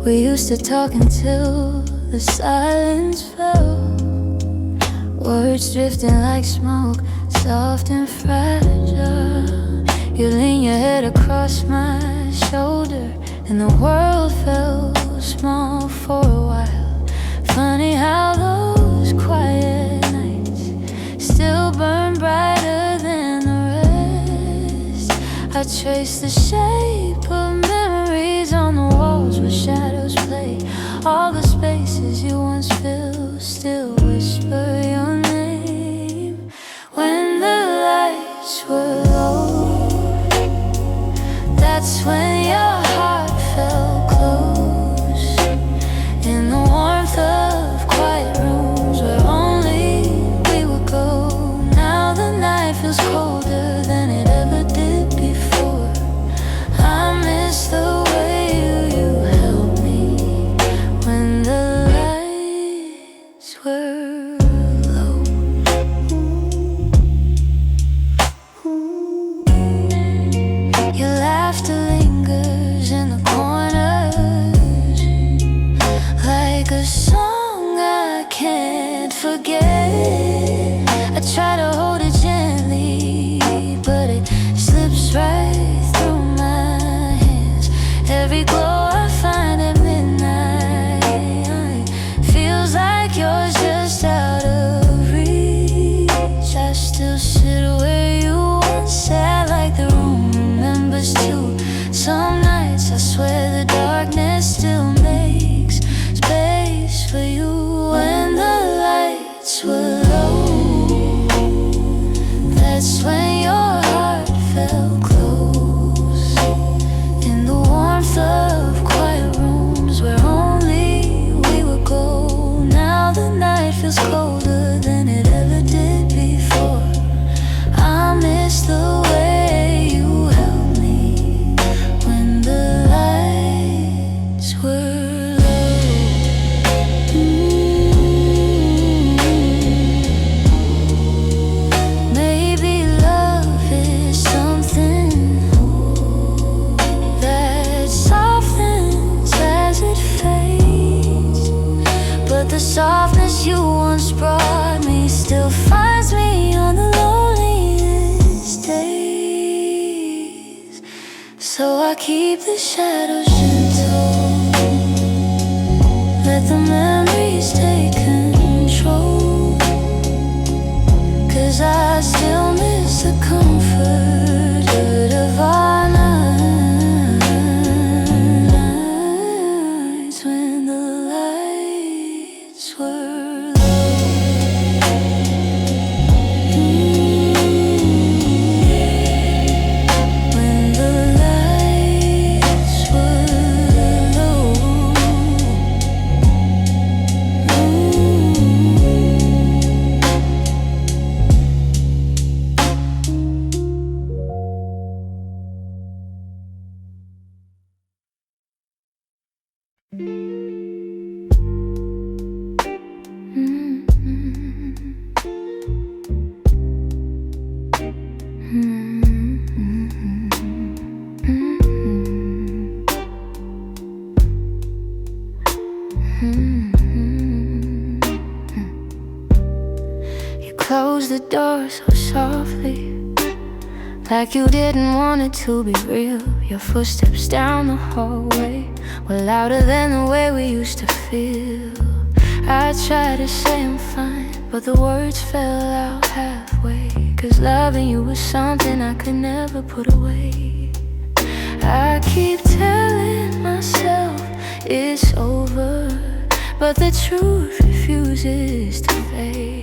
We used to talk until the silence fell, words drifting like smoke, soft and fragile. You lean your head across my shoulder, and the world felt small for a while. Funny how those quiet nights still burn brighter than the rest. I trace the shape of memories on the walls where shadows play. All the spaces you once filled still whisper your name. When the lights were low, that's when your heart felt close. In the warmth of quiet rooms where only we would go. Now the night feels colder than it ever did before. I miss the way you held me when the lights were low. Your laughter lingers in the corners like a song I can't forget. I try to hold it gently, but it slips right through my hands. Every glow I find at midnight feels like yours just out of reach. I still sit where you once sat, like the room remembers too. Some nights I swear the darkness still makes space for you. When the lights were low, that's when your heart felt close. In the warmth of quiet rooms where only we would go. Now the night feels colder than it ever did before. I miss the way you held me when the lights were low. Maybe love is something that softens as it fades, but the softness you once brought me still finds me on the loneliest days. So I keep the shadows gentle, let the memories take control. 'Cause I still miss the comfort of our nights when the lights were low. When the lights were low. You closed the door so softly, like you didn't want it to be real. Your footsteps down the hallway were louder than the way we used to feel. I tried to say I'm fine, but the words fell out halfway. 'Cause loving you was something I could never put away. I keep telling myself it's over, but the truth refuses to fade.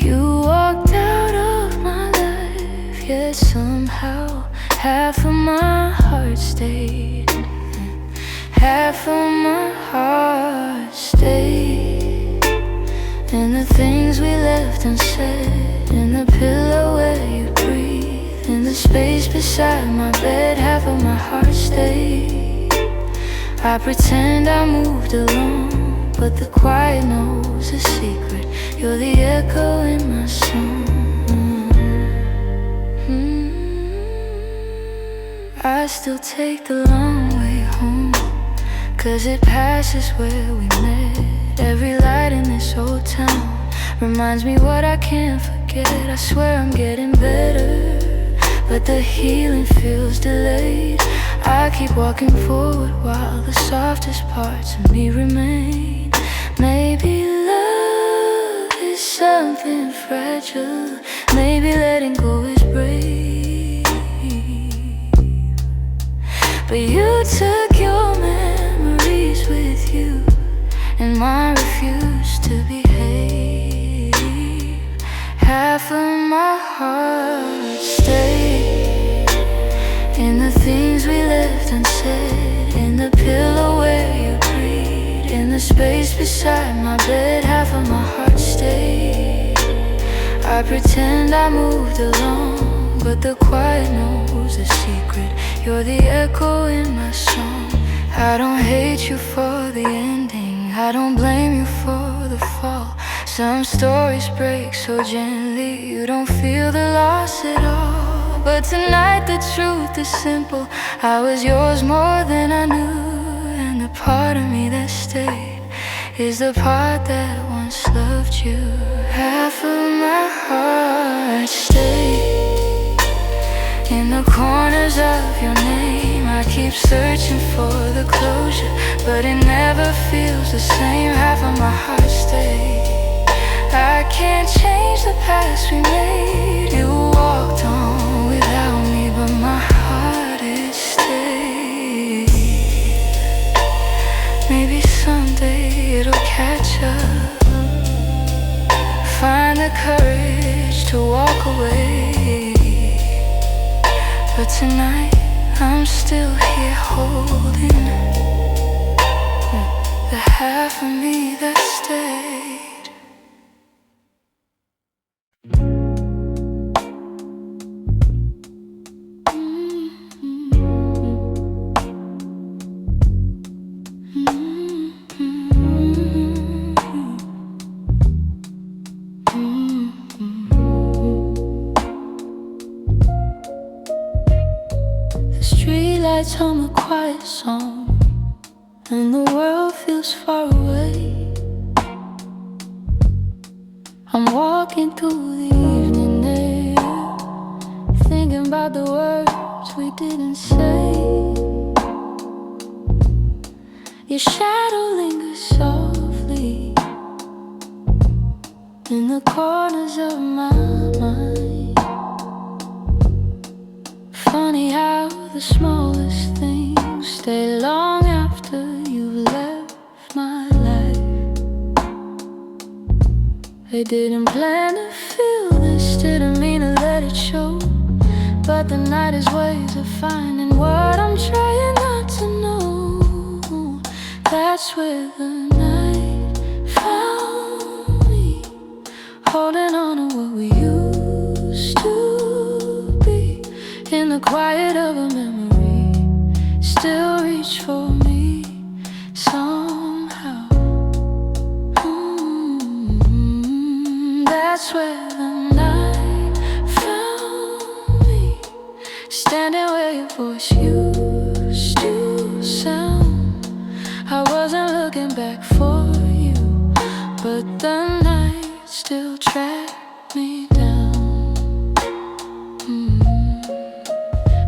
You walked out of my life, yet somehow half of my heart stayed. Half of my heart stayed. And the things we left unsaid, in the pillow where you breathe, in the space beside my bed, half of my heart stayed. I pretend I moved along, but the quiet knows a secret. You're the echo in my song. I still take the long way home. 'cause it passes where we met. Every light in this old town reminds me what I can't forget. I swear I'm getting better, but the healing feels delayed. I keep walking forward while the softest parts of me remain. Maybe love is something fragile. Maybe letting go is brave. But you took your memories with you, and mine refused to behave. Half of my heart stayed in the things we left unsaid, in the pillow where you breathe, in the space beside my bed. Half of my heart stayed. I pretend I moved along, but the quiet knows the secret. You're the echo in my song. I don't hate you for the ending, I don't blame you for the fall. Some stories break so gently, you don't feel the loss at all. But tonight the truth is simple, I was yours more than I knew. And the part of me that stayed is the part that once loved you. Half of my heart stayed in the corners of your name. I keep searching for the closure, but it never feels the same. Half of my heart stayed. I can't change the past we made. You walked on without me, but my heart it stayed. Maybe someday it'll catch up, find the courage to walk away. But tonight I'm still here holding the half of me that stayed. Streetlights hum a quiet song, and the world feels far away. I'm walking through the evening air, thinking about the words we didn't say. Your shadow lingers softly in the corners of my mind. Funny how the smallest things stay long after you've left my life. I didn't plan to feel this, didn't mean to let it show. But the night is ways of finding what I'm trying not to know. That's where the night found me, holding on to what we used to be. In the quiet of a memory, still reach for me somehow. That's where the night found me, standing where your voice used to sound. I wasn't looking back for you, but the night still tracked me down.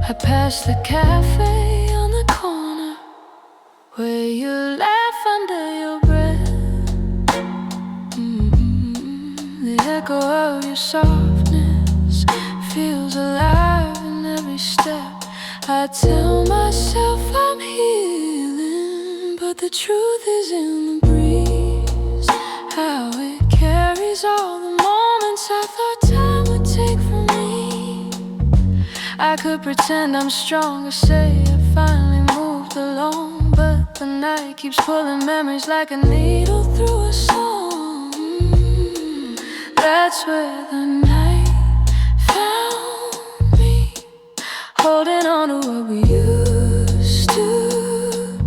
I passed the cafe on the corner where you laugh under your breath. The echo of your softness feels alive in every step. I tell myself I'm healing, but the truth is in the breeze, how it carries all the moments I thought time would take from me. I could pretend I'm strong or say I finally moved along, but the night keeps pulling memories like a needle through a song. That's where the night found me, holding on to what we used to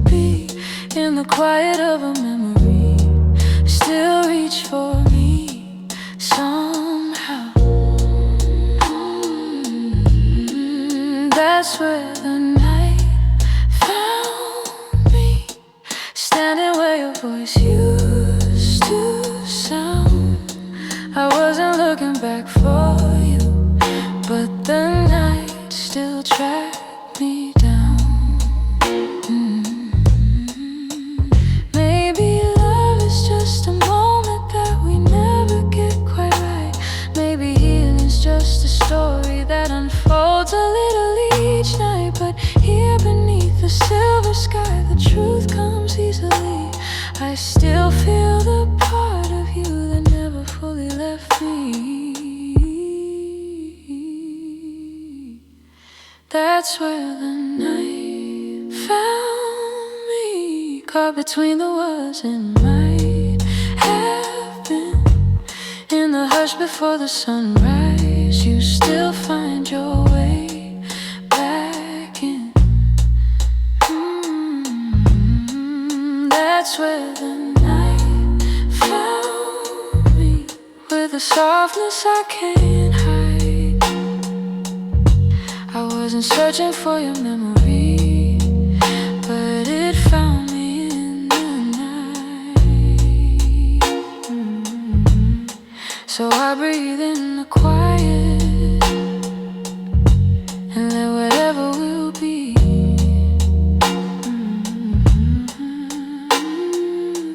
be. In the quiet of a memory, still reach for me somehow. That's where the night found me, voice used to sound. I wasn't looking back for you, but the night still tracked me down. Maybe love is just a moment that we never get quite right. Maybe healing's just a story that unfolds a little each night. But here beneath the silver sky, the truth comes easily. I still feel the part of you that never fully left me. That's where the night found me, caught between the was and might have been. In the hush before the sunrise, you still find your way back in. That's where the night found me, with a softness I can't hide. I wasn't searching for your memory, but it found me in the night. So I breathe in the quiet and let whatever will be.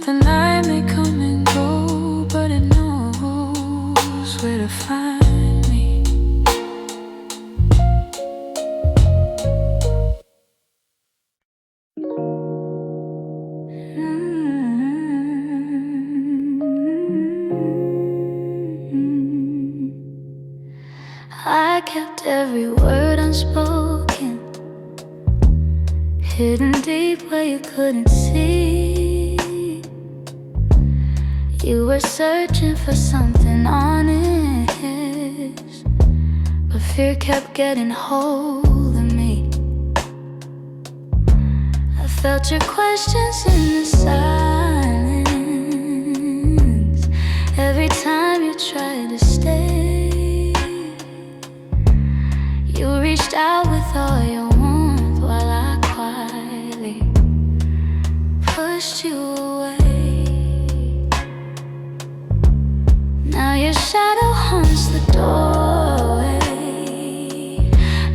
The night may come and go, but it knows where to find me. I kept every word unspoken, hidden deep where you couldn't see. You were searching for something honest, but fear kept getting hold of me. I felt your questions in the silence every time you tried to stay. You reached out with all your warmth while I quietly pushed you away. Now your shadow haunts the doorway,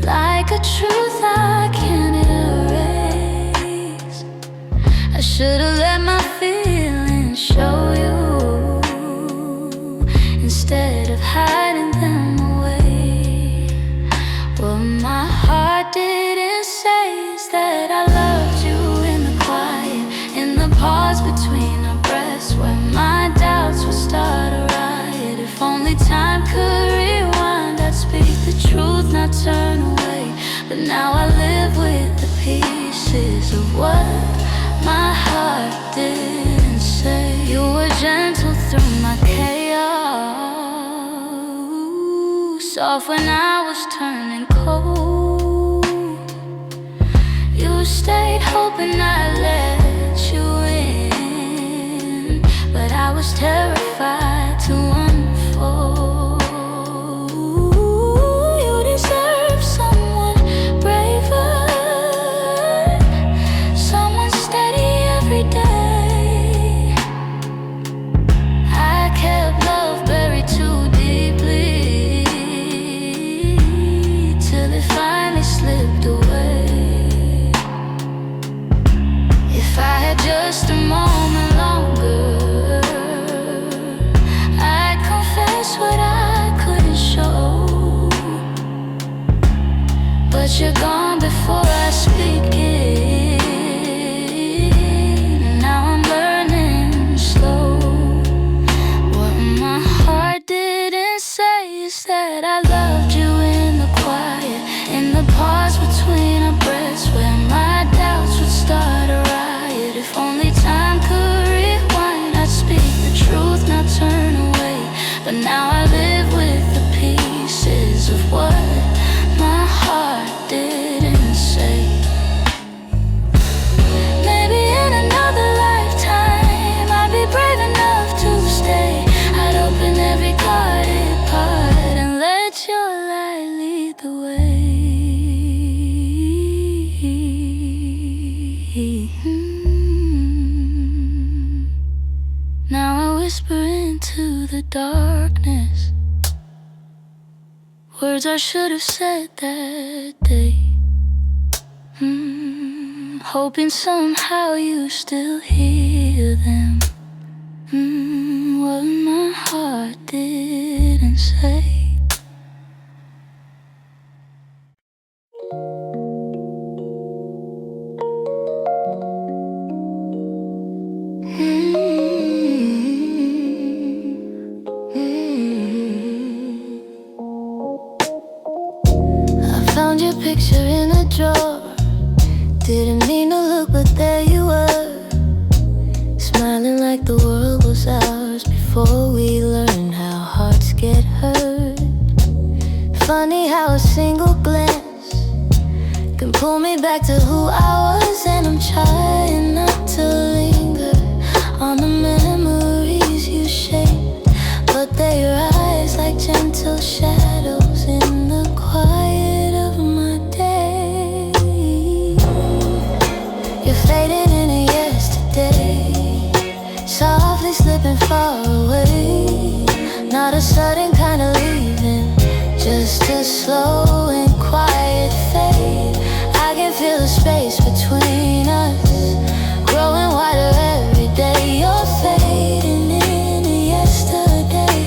like a truth I can't erase. I should've let my feelings show you instead of hiding them away. What my heart didn't say is that I loved you in the quiet, in the pause between our breaths, where my doubts would start a riot. If only time could rewind, I'd speak the truth, not turn away. But now I live with the pieces of what my heart didn't say. You were gentle through my chaos, soft when I was turning cold. You stayed hoping I'd let you in, but I was terrified to unfold. You deserve someone braver, someone steady every day. I kept love buried too deeply till it finally slipped away. If I had just a moment longer, I'd confess what I couldn't show. But you're gone before I speak it, and now I'm learning slow. What my heart didn't say is that I loved you in the quiet, in the pause between our breaths, where my doubts would start a riot. If only time could rewind, I'd speak the truth, not turn away. But now I live with the pieces of what my heart didn't say. darkness. Words I should have said that day. Hoping somehow you still hear them. What my heart didn't say. I found your picture in a drawer. Didn't mean to look, but there you were, smiling like the world was ours before we learned how hearts get hurt. Funny how a single glance can pull me back to who I was, and I'm trying not to linger on the memories you shaped, but they rise like gentle shadows in the quiet of my day. You're fading into yesterday, softly slipping far away. Not a sudden kind of leaving, just a slow and quiet fade. I can feel the space between us growing wider every day. You're fading into yesterday,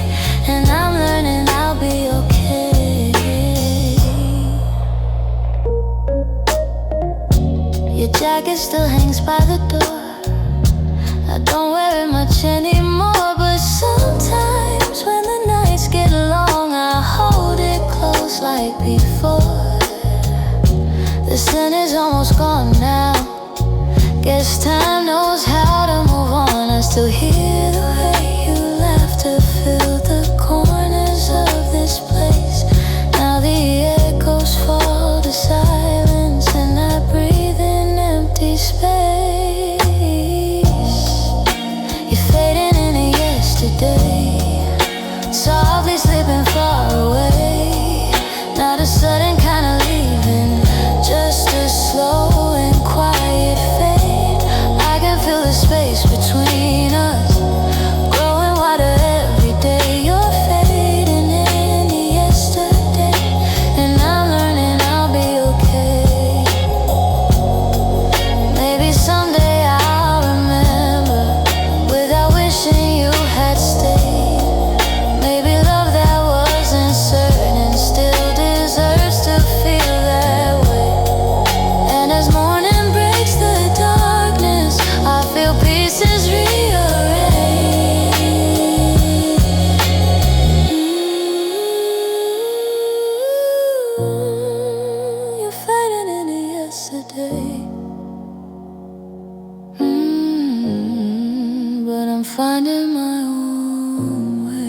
and I'm learning I'll be okay. Your jacket still hangs by the door. I don't wear it much anymore, but sometimes when the nights get long, I hold it close like before. The sin is almost gone now. Guess time knows how to move on. I still hear the way you laugh to fill the corners of this place. Now the echoes fall to silence, and I breathe in empty space. You're fading into yesterday, softly slipping far away. Not a sudden kind of leaving, just a slow and quiet fade. I can feel the space between us growing wider every day. You're fading into yesterday, and I'm learning I'll be okay. Maybe someday I'll remember without wishing you had stayed. Maybe love that wasn't certain still deserves to feel that way. And as morning breaks the darkness, I feel pieces rearrange. You're fading into yesterday, but I'm finding my own way.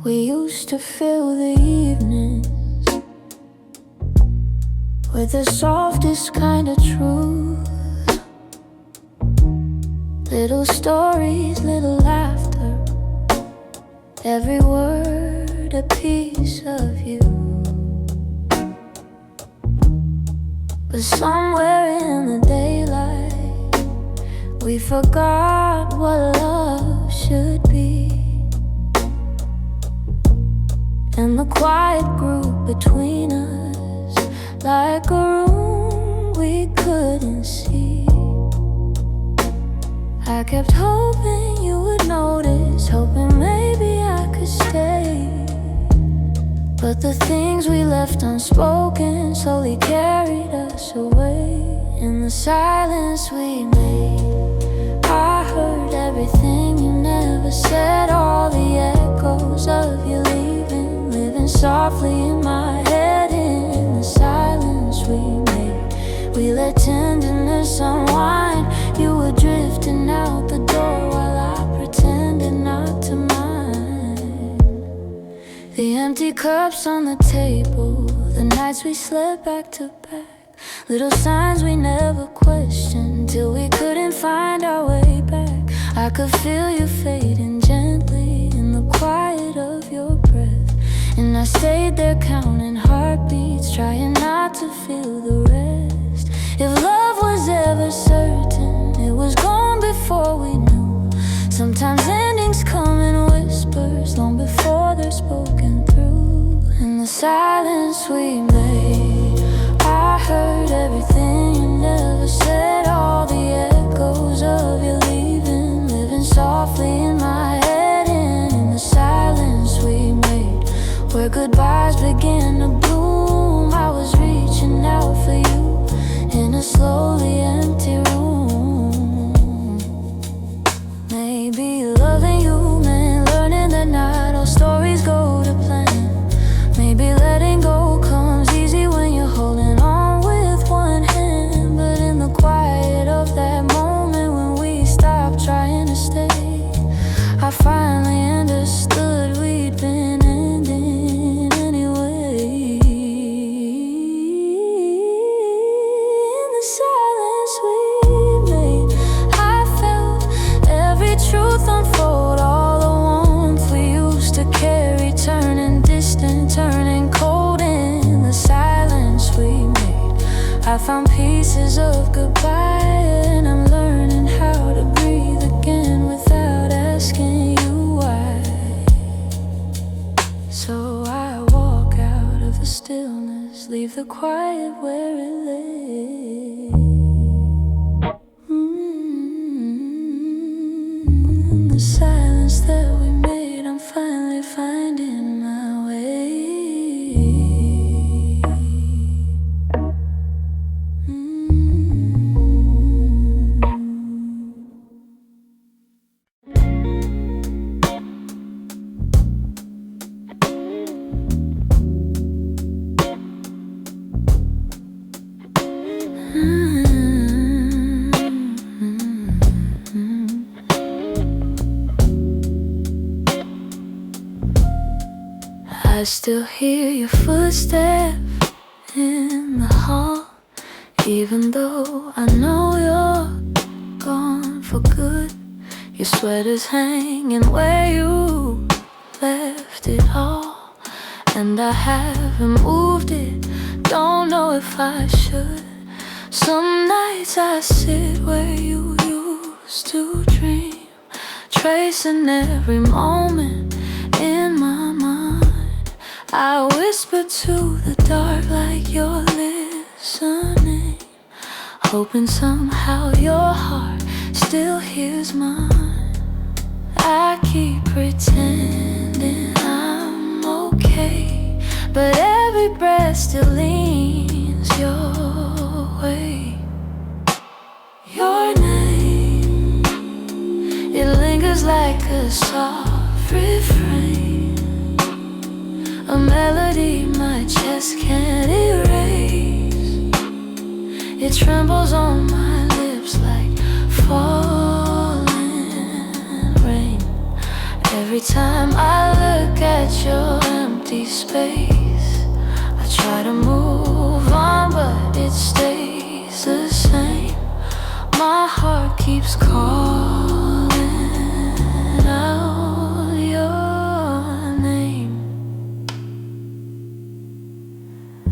We used to fill the evenings with the softest kind of truth. Little stories, little laughter, every word a piece of you. But somewhere in the daylight, we forgot what love should be. And the quiet grew between us like a room we couldn't see. I kept hoping you would notice, hoping maybe I could stay. But the things we left unspoken slowly carried us away. In the silence we made, I heard everything you never said. All the echoes of you leaving, living softly in my head. In the silence we made, we let tenderness unwind. You were drifting out the door while I pretended not to mind. The empty cups on the table, the nights we slept back to back, little signs we never questioned till we couldn't find our way back. I could feel you fading gently in the quiet of your breath, and I stayed there counting heartbeats, trying not to feel the rest. If love was ever certain, it was gone before we knew. Sometimes endings come in whispers long before they're spoken through. In the silence we made, I heard everything you never said. All the echoes of you leaving, living softly in my head. And in the silence we made, where goodbyes began to bloom, I was reaching out for you in a slowly empty room. Maybe loving you meant learning that not all stories go to plan. Maybe letting go comes easy when you're holding on with one hand. But in the quiet of that moment when we stopped trying to stay, I finally understood we'd been ending anyway. In the silence we made, I felt every truth unfold. All the warmth we used to carry turning distant, turning cold. In the silence we made, I found pieces of goodbye, and I'm learning how to breathe again without asking you why. So I walk out of the stillness, leave the quiet where it lay. In the silence that we made, I'm finally finding my way. I still hear your footsteps in the hall, even though I know you're gone for good. Your sweater's hanging where you left it all, and I haven't moved it, don't know if I should. Some nights I sit where you used to dream, tracing every moment in my mind. I whisper to the dark like you're listening, hoping somehow your heart still hears mine. I keep pretending I'm okay, but every breath still leans your way. Your name, it lingers like a soft refrain, a melody my chest can't erase. It trembles on my lips like falling rain. Every time I look at your empty space, I try to move on, but it stays the same. My heart keeps calling out your name.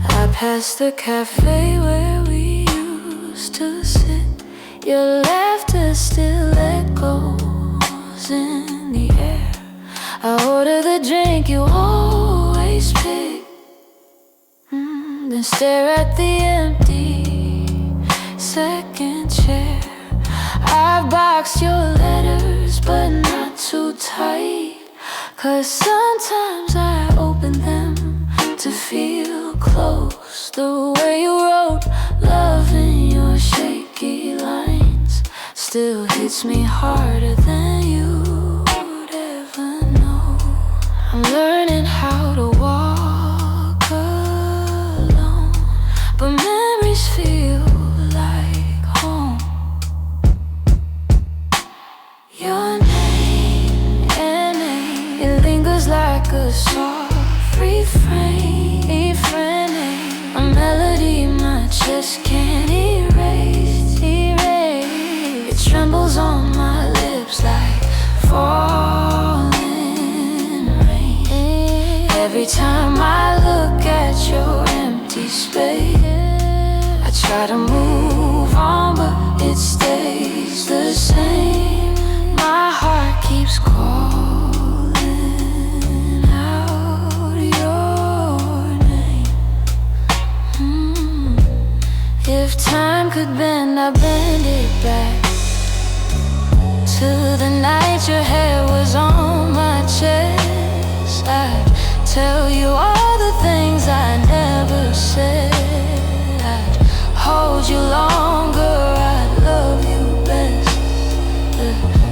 I pass the cafe where we used to sit. Your laughter still echoes in the air. I order the drink you always pick, then stare at the empty second chair. I've boxed your letters, but not too tight, 'cause sometimes I open them to feel close. The way you wrote love in your shape still hits me harder than you'd ever know. I'm learning how to walk alone, but memories feel like home. Your name, it lingers like a soft refrain, a melody my chest can't erase. It trembles on my lips like falling rain. Every time I look at your empty space, I try to move on, but it stays the same. My heart keeps calling out your name. If time could bend, I'd bend it back to the night your hair was on my chest. I'd tell you all the things I never said. I'd hold you longer, I'd love you best.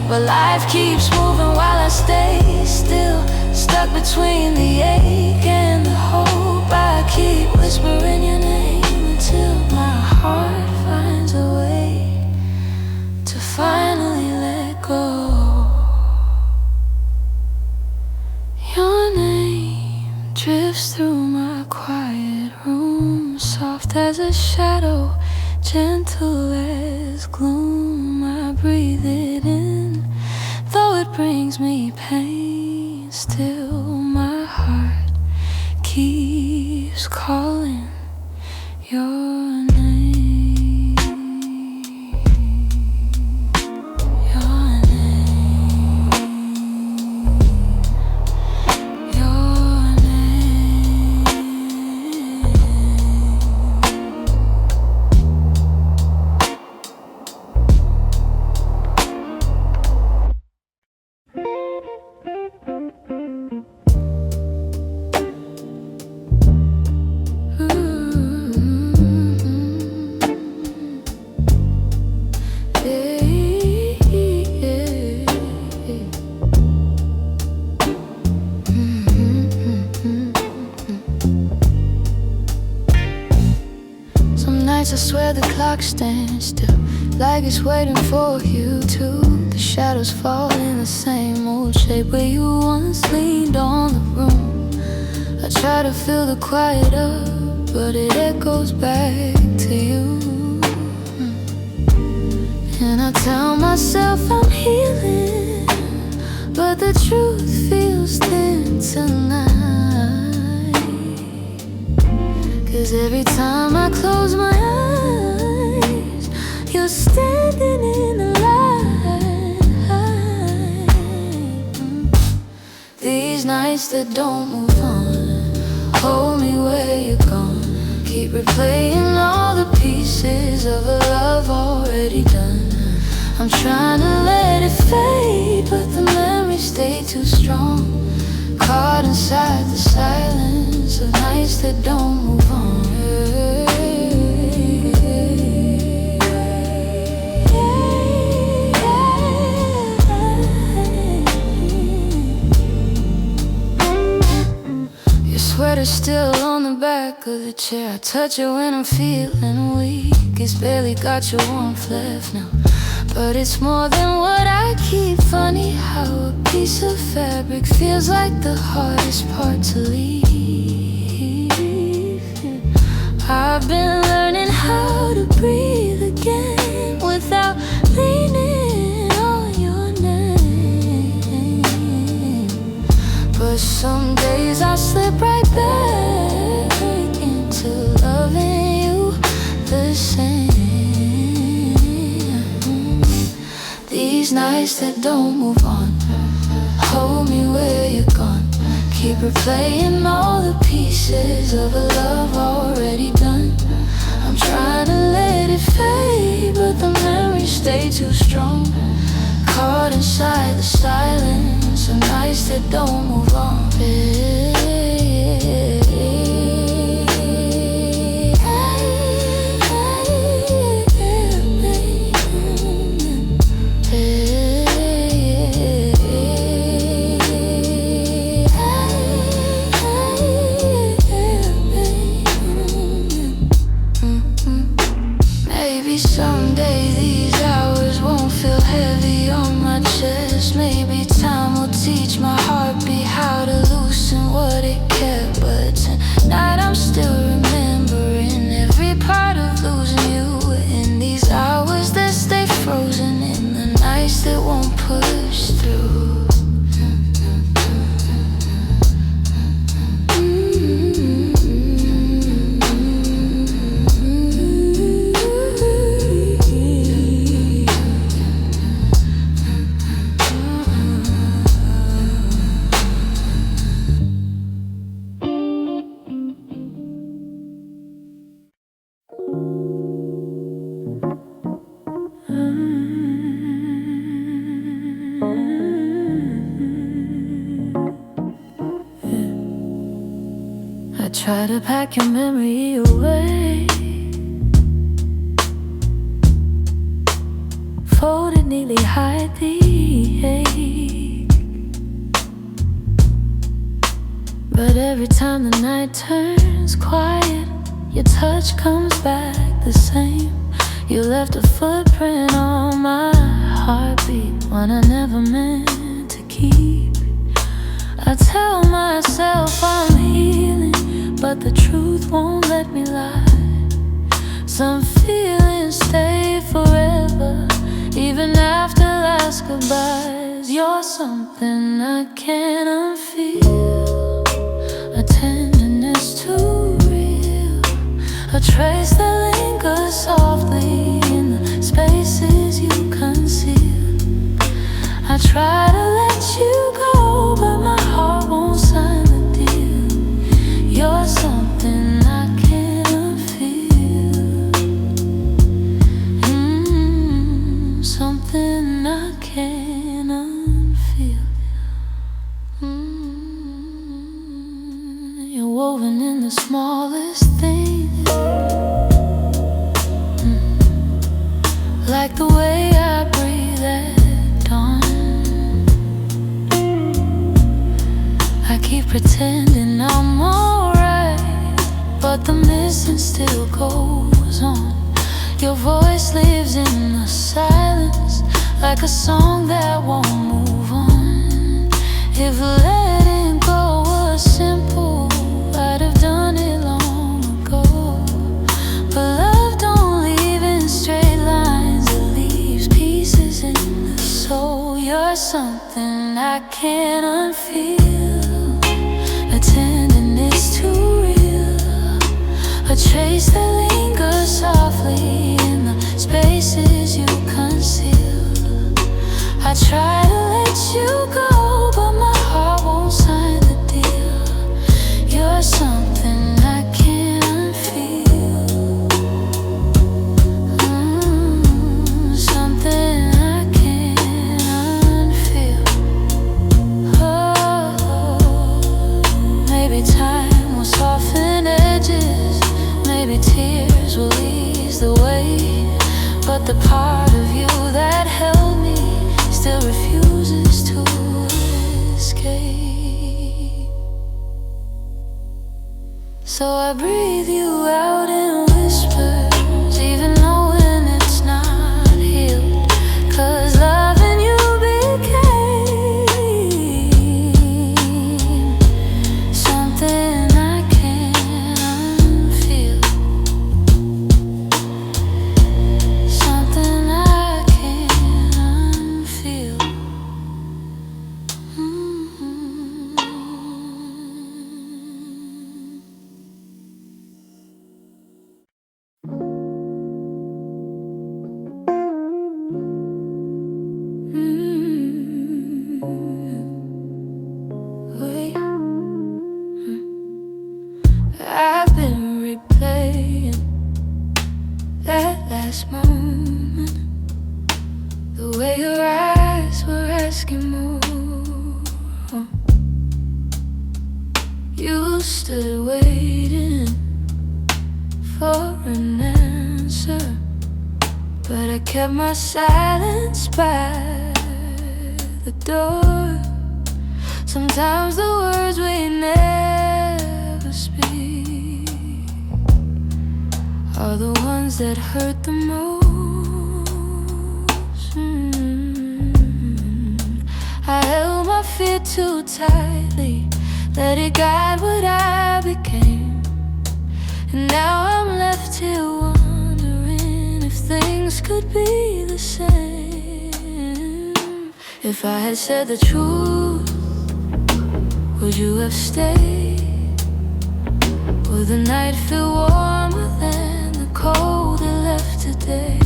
But life keeps moving while I stay still, stuck between the ache and the hope. I keep whispering your name until my heart finds a way to finally let go. Your name drifts through my quiet room, soft as a shadow, gentle as gloom. I breathe it in, though it brings me pain. Still my heart keeps calling your name. Your name. Your name. Some nights I swear the clock stands still, like it's waiting for you too. The shadows fall in the same old shape where you once leaned on the room. I try to fill the quiet up, but it echoes back to you. And I tell myself I'm healing, but the truth feels thin tonight. 'Cause every time I close my eyes, you're standing in the light. These nights that don't move on, hold me where you're gone. Keep replaying all the pieces of a love already done. I'm trying to let it fade, but the memories stay too strong. Caught inside the silence of nights that don't move on. Your sweater's still on the back of the chair. I touch it when I'm feeling weak. It's barely got your warmth left now, but it's more than what I keep. Funny how a piece of fabric feels like the hardest part to leave. I've been learning how to breathe again without leaning on your name. But some days I slip right back into loving you the same. These nights that don't move on, hold me where you're gone. Keep replaying all the pieces of a love already done. I'm trying to let it fade, but the memories stay too strong. Caught inside the silence of nights that don't move on. I try to pack your memory away, fold it neatly, hide the ache. But every time the night turns quiet, your touch comes back the same. You left a footprint on my heartbeat, one I never meant to keep. I tell myself I'm healing, but the truth won't let me lie. Some feelings stay forever, even after last goodbyes. You're something I can't unfeel, a tenderness too real, a trace that lingers softly in the spaces you conceal. I try to let you go, but my heart won't sign the deal. You're something I can't unfeel, something I can't unfeel. You're woven in the smallest things, like the way I breathe at dawn. I keep pretending I'm alright, but the missing still goes on. Your voice lives in the silence, like a song that won't move on. If letting go was simple, I'd have done it long ago. But love don't leave in straight lines, it leaves pieces in the soul. You're something I can't unfeel, a tenderness too real, a trace that lingers softly in the spaces you conceal. I try to let you go, but my heart won't sign the deal. You're something I can't unfeel, something I can't unfeel. Oh, maybe time will soften edges, maybe tears will ease the way, but the part of you that held me still refuses to escape. So I breathe you out in whispers, even knowing it's not healed, 'cause loving you became something I can't unfeel, something I can't unfeel. Wait, I've been replaying that last moment, the way your eyes were asking more. You stood waiting for an answer, but I kept my silence by the door. Sometimes the words we never speak are the ones that hurt the most. I held my fear too tightly, let it guide what I became, and now I'm left here wondering if things could be the same. If I had said the truth, would you have stayed? Would the night feel warmer than the cold it left today?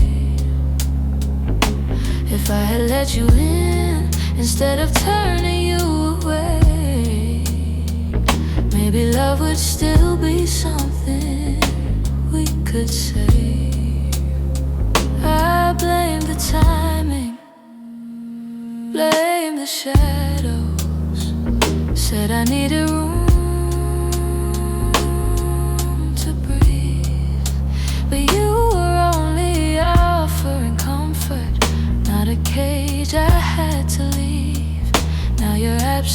If I had let you in instead of turning you away, maybe love would still be something we could say. I blame the timing, blame the shadows, said I needed room,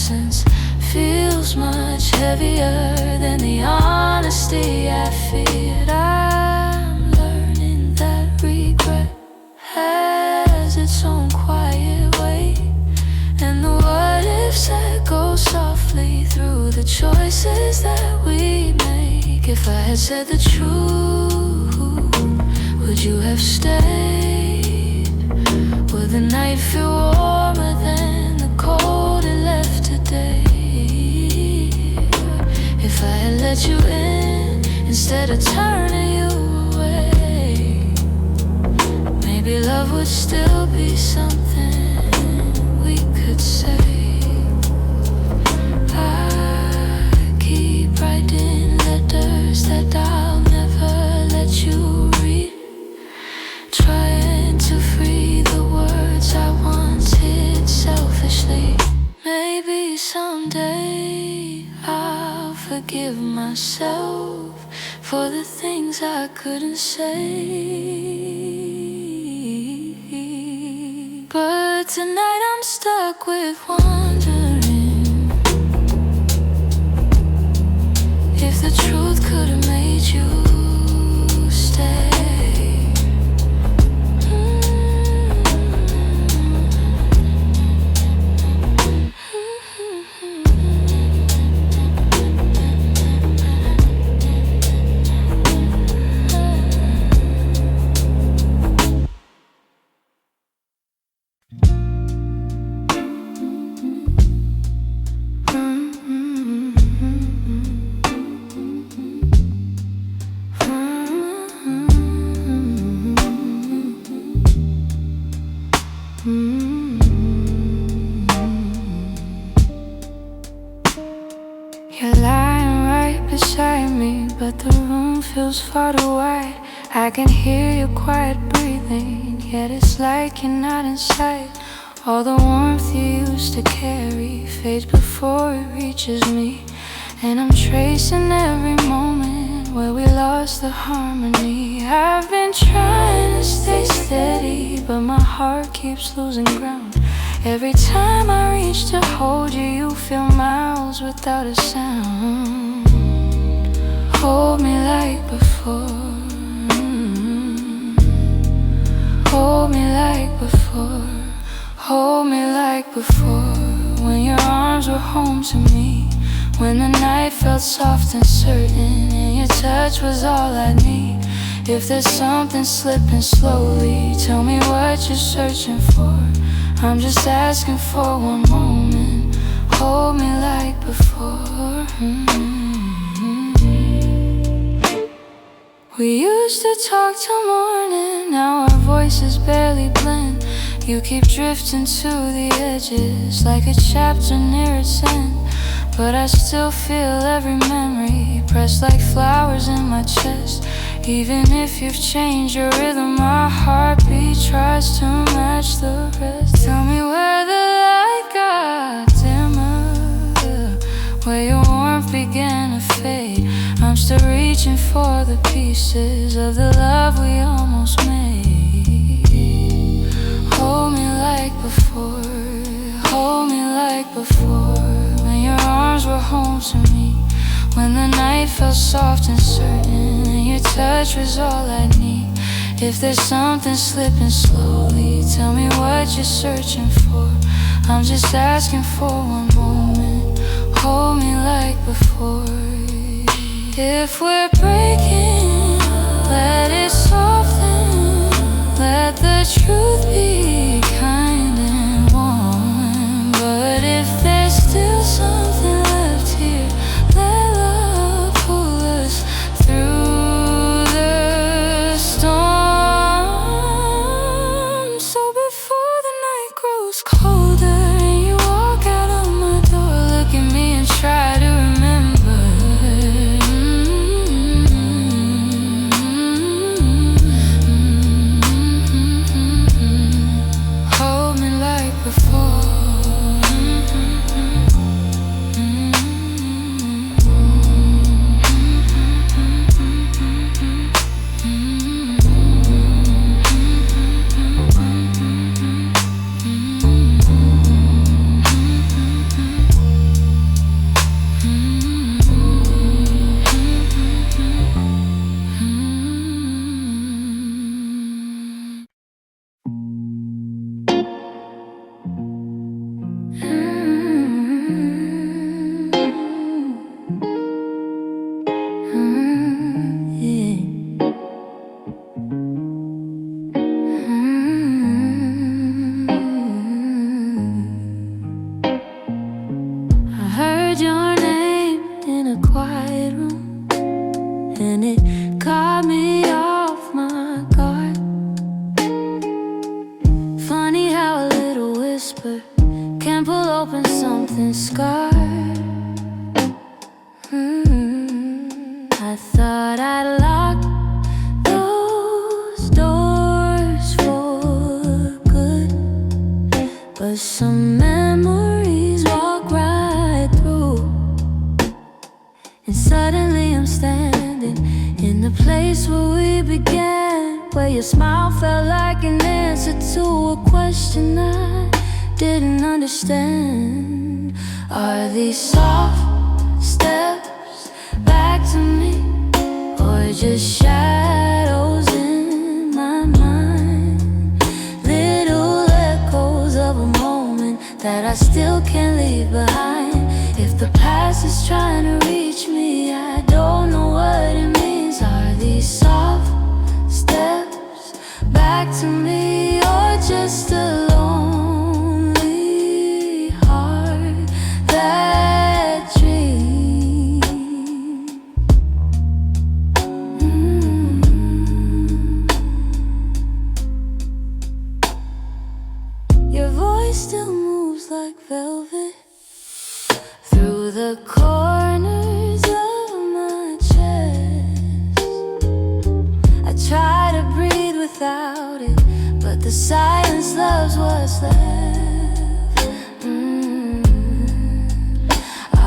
absence feels much heavier than the honesty I feared. I'm learning that regret has its own quiet way, and the what ifs that go softly through the choices that we make. If I had said the truth, would you have stayed? Would the night feel warmer than the cold it left today? If I had let you in instead of turning you away, maybe love would still be something we could say. I keep writing letters that I'll never let you read, trying to free the words I once hid selfishly. Maybe someday I'll forgive myself for the things I couldn't say. But tonight I'm stuck with wondering if the truth could have made you stay. You're lying right beside me, but the room feels far too wide. I can hear your quiet breathing, yet it's like you're not inside. All the warmth you used to carry fades before it reaches me, and I'm tracing every moment where we lost the harmony. I've been trying to stay steady, but my heart keeps losing ground. Every time I reach to hold you, you feel miles without a sound. Hold me like before, hold me like before, hold me like before. When your arms were home to me, when the night felt soft and certain, and your touch was all I need. If there's something slipping slowly, tell me what you're searching for. I'm just asking for one moment. Hold me like before. We used to talk till morning, now our voices barely blend. You keep drifting to the edges like a chapter near its end, but I still feel every memory pressed like flowers in my chest. Even if you've changed your rhythm, my heartbeat tries to match the rest. Tell me where the light got dimmer, where your warmth began to fade. I'm still reaching for the pieces of the love we almost made. Hold me like before, hold me like before. When your arms were home to me, when the night felt soft and certain, and your touch was all I need. If there's something slipping slowly, tell me what you're searching for. I'm just asking for one moment. Hold me like before. If we're breaking, let it soften. Let the truth be kind and warm. But if there's still something left here, let love pull us through the storm. So before the night grows colder and you walk out of my door, look at me and try to remember. your name in a quiet room, and it caught me off my guard. Funny how a little whisper can pull open something scarred. I thought I'd lock those doors for good, but some memories walk right through. And suddenly I'm standing in the place where we began, where your smile felt like an answer to a question I didn't understand. Are these soft steps back to me, or just shadows in my mind? Little echoes of a moment that I still can't leave behind. If the past is trying to reach me, I don't know what it means. Are these soft steps back to me, or just a lonely heart that dreams? Your voice still moves like velvet through the corners of my chest. I try to breathe without it, but the silence loves what's left.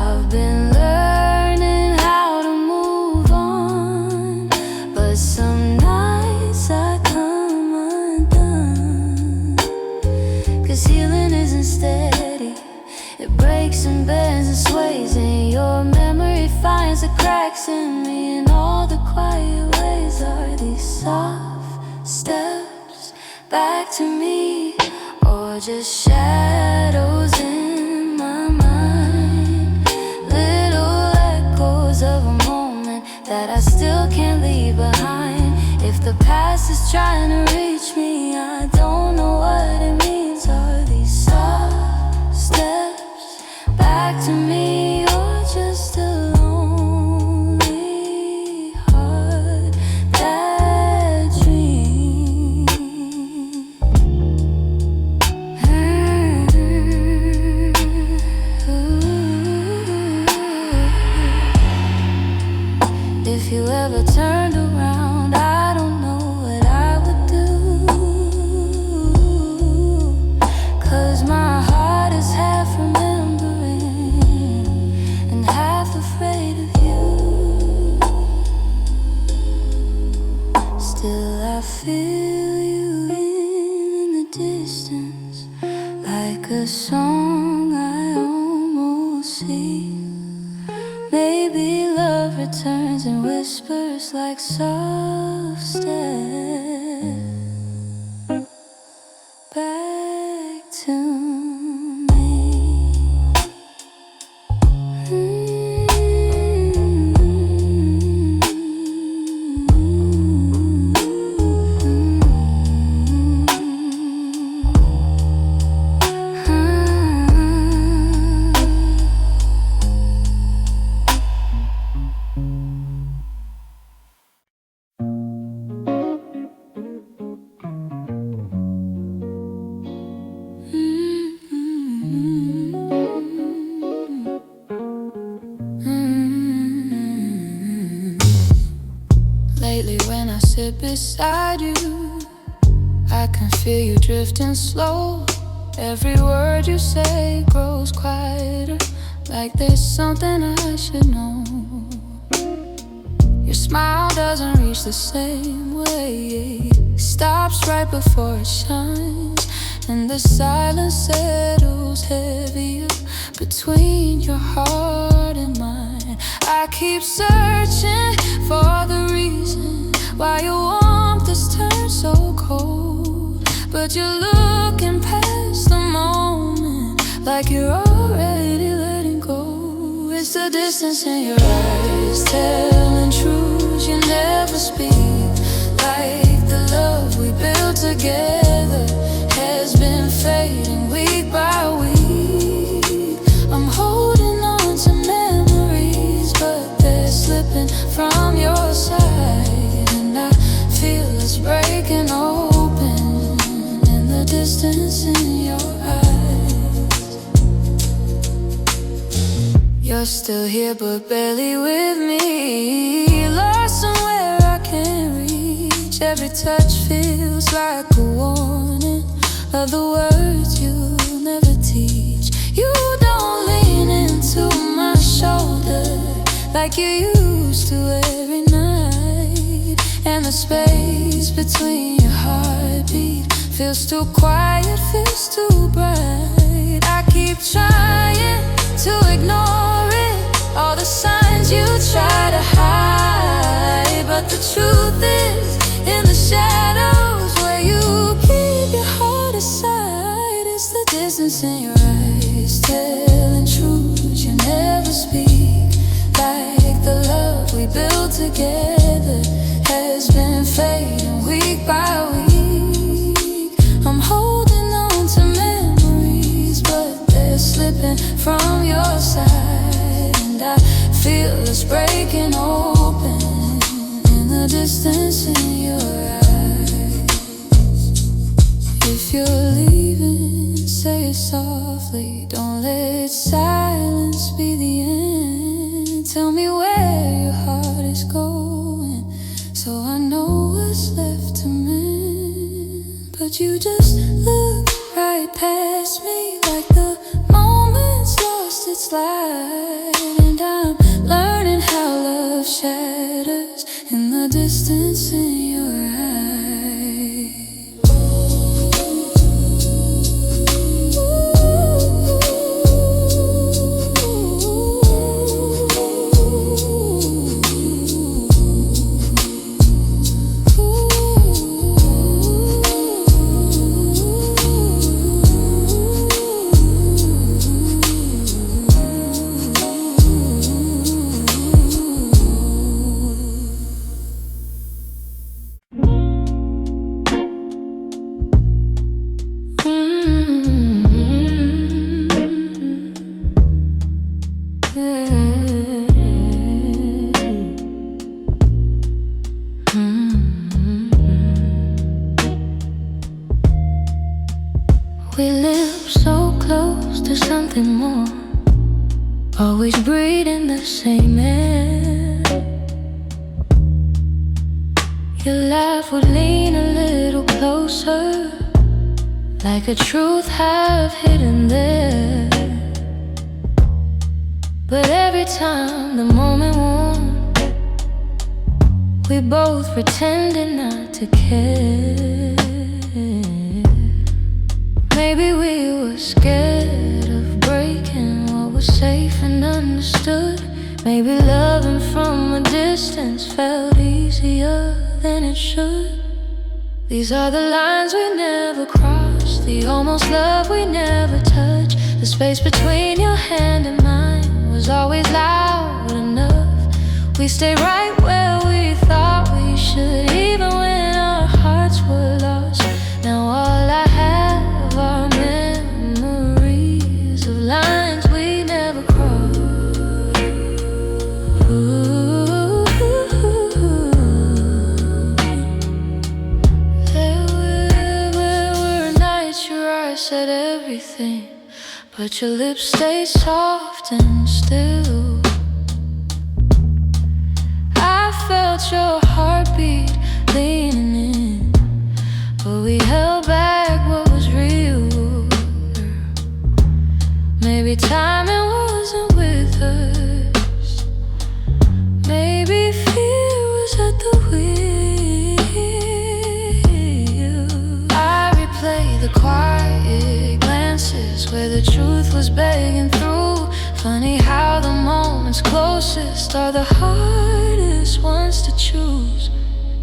I've been learning how to move on, but some nights I come undone. 'Cause healing isn't steady, it breaks and bends and sways, and your memory finds the cracks in me. In all the quiet ways, are these soft steps back to me, or just shadows in my mind? Little echoes of a moment that I still can't leave behind. If the past is trying to reach me, I don't know what it means. Are these soft steps back to me, or just a lonely heart that dreams? If you ever turned around, I don't know what I would do. 'Cause my heart is half remembering and half afraid of you. Still I feel you in the distance, like a song I almost see. Maybe love returns and whispers like soft steps back to me. Lately when I sit beside you, I can feel you drifting slow. Every word you say grows quieter, like there's something I should know. Your smile doesn't reach the same way, stops right before it shines, and the silence settles heavier between your heart and mine. I keep searching for the reason why your warmth has turned so cold, but you're looking past the moment like you're already letting go. It's the distance in your eyes telling truths you never speak, like the love we built together has been fading week by week. I'm holding on to memories You're still here but barely with me. Lost somewhere I can't reach. Every touch feels like a warning of the words you never teach. You don't lean into my shoulder like you used to every night. And the space between your heartbeat feels too quiet, feels too bright. I keep trying to ignore it, all the signs you try to hide. But the truth is, in the shadows where you keep your heart aside, it's the distance in your eyes telling truths you never speak. Like the love we built together has been fading week by week. I'm holding on to memories, but they're slipping from your side, and I feel us breaking open in the distance in your eyes. If you're leaving, say it softly. Don't let silence be the end. Tell me where your heart is going, so I know what's left to mend. But you just look right past me, like the moment's lost its light. And I'm learning how love shatters in the distance in your eyes. We live so close to something more, always breathing the same air. Your laugh would lean a little closer, like a truth half hidden there. But every time the moment warmed, we both pretended not to care. Maybe we were scared of breaking what was safe and understood. Maybe loving from a distance felt easier than it should. These are the lines we never crossed, the almost love we never touched. The space between your hand and mine was always loud enough. We stayed right where we thought we should, even when our hearts were lost. Now all I have are memories of lines we never crossed. Ooh, there were nights your eyes said everything, but your lips stay soft and still. I felt your heartbeat leaning in, but we held back what was real. Maybe timing wasn't with us, maybe fear was at the wheel. I replay the quiet glances where the truth was begging through. Funny how the moments closest are the hardest ones to choose.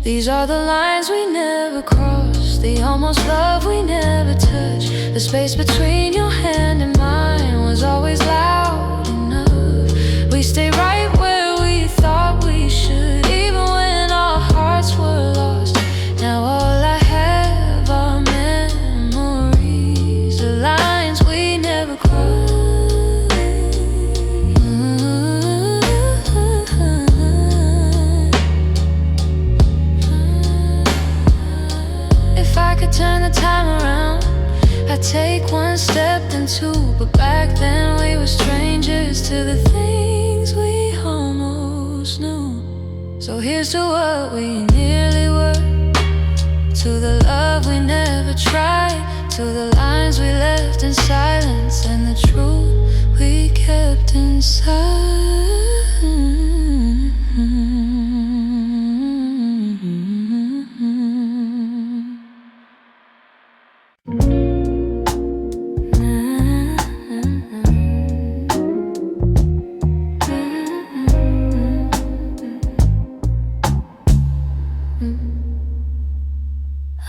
These are the lines we never crossed, the almost love we never touched. The space between your hand and mine was always loud enough. We stayed right where we thought we should, even when our hearts were lost. Now all I have are memories, the lines we never crossed. If I could turn the time around, I'd take one step then two, but back then we were strangers to the things So here's to what we nearly were, to the love we never tried, to the lines we left in silence, and the truth we kept inside.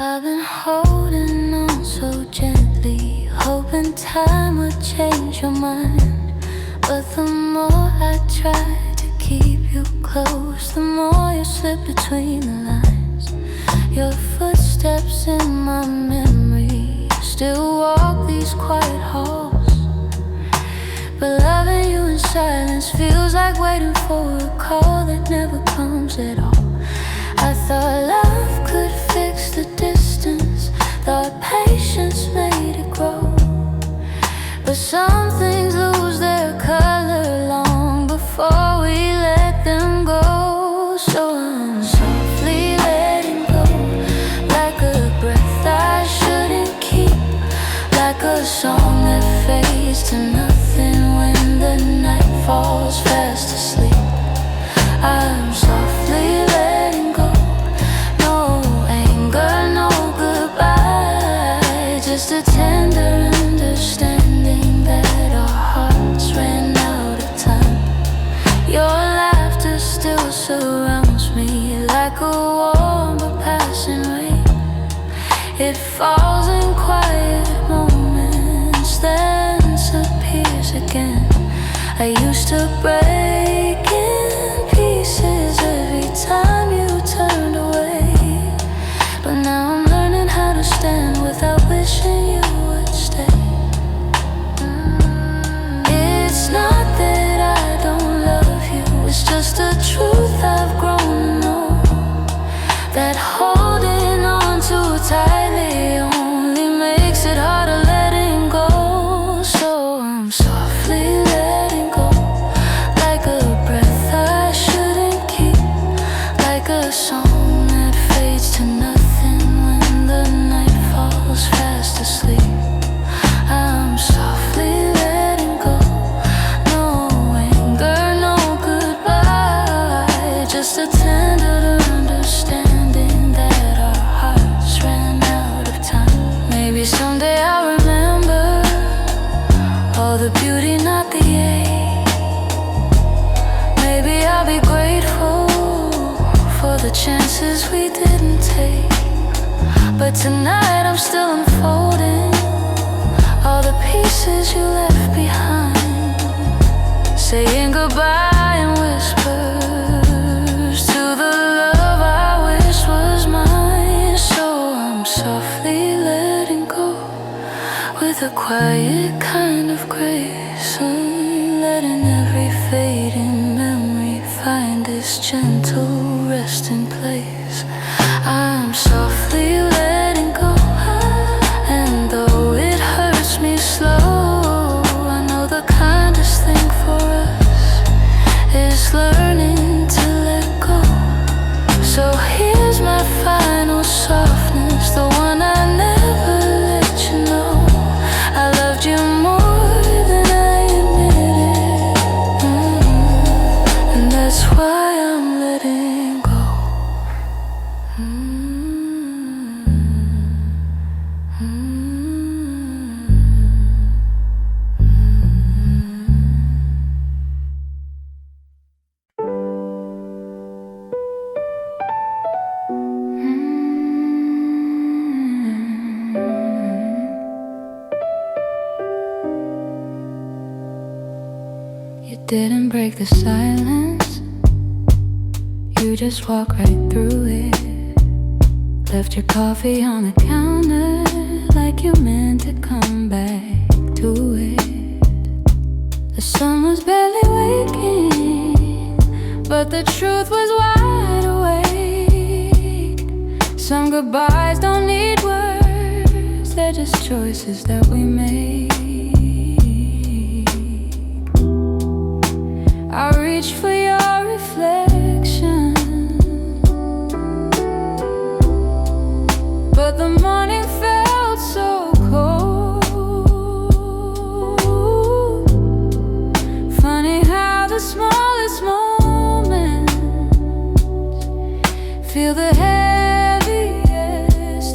I've been holding on so gently, hoping time would change your mind. But the more I try to keep you close, the more you slip between the lines. Your footsteps in my memory still walk these quiet halls. But loving you in silence feels like waiting for a call that never comes at all. I thought love could fix the distance, thought patience made it grow. But some things lose their color long before we let them go. So I'm softly letting go, like a breath I shouldn't keep, like a song that fades to nothing when the night falls fast asleep. I'm softly letting go, no anger, no goodbye, just a tender understanding that our hearts ran out of time. Your laughter still surrounds me like a warm but passing rain. It falls in quiet moments, then disappears again. I used to break in pieces every time you turned away, but now I'm learning how to stand without wishing you would stay. It's not that I don't love you, it's just the truth I've grown to know, that holding on too tightly only makes it harder letting go. So I'm softly letting go, like a breath I shouldn't keep, like a song that fades to nothing when the night falls fast asleep. I'm softly letting go, no anger, no goodbye, just a tender understanding that our hearts ran out of time. Maybe someday I'll remember all the beauty, not the ache. Maybe I'll be grateful for the chances we didn't take. But tonight I'm still unfolding all the pieces you left behind, saying goodbye in whispers to the love I wish was mine. So I'm softly letting go, with a quiet kind of grace, letting every fading memory find its gentle resting place. I'm softly letting go, and though it hurts me slow, I know the kindest thing for us is learning to let go. So here's my final softness, the one I never let you know. I loved you more than I admitted, and that's why I'm letting go. You didn't break the silence, you just walked right through it. Left your coffee on the counter like you meant to come back to it. The sun was barely waking, but the truth was wide awake. Some goodbyes don't need words, they're just choices that we make. I reach for your reflection, feel the heaviest